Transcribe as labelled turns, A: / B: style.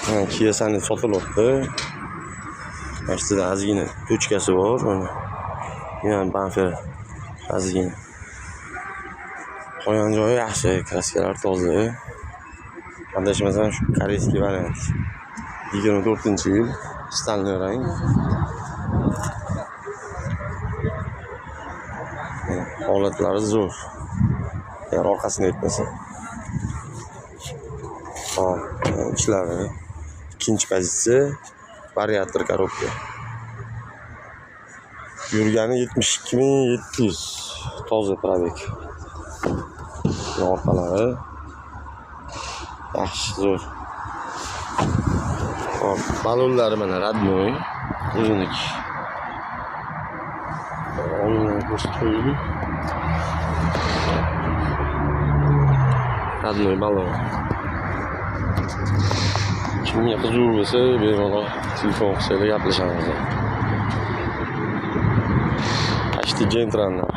A: Kia Sonet sotilyapti. Mana shu yerda ozgina tochkasi bor. Yana bamper ozgina. Qolgan joyi yaxshi, kraskalar toza. Adashmasam shu koreyskiy variant. 24-yil, stальный rang. Holatlari zo'r. Agar orqasini aytmasa. Ishlari. Ikkinchi pozitsiya, variator korobka. Yurgani 72.700. Toza probek. Orqalari yaxshi, zo'r. Balonlari mana radnoy, o'zinik. Oldindan ko'rsatib qo'yaylik. Radnoy balon. Kimga qiziq bo'lsa, bemalol telefon qilsa gaplashamiz. Почти Gentra'nlar.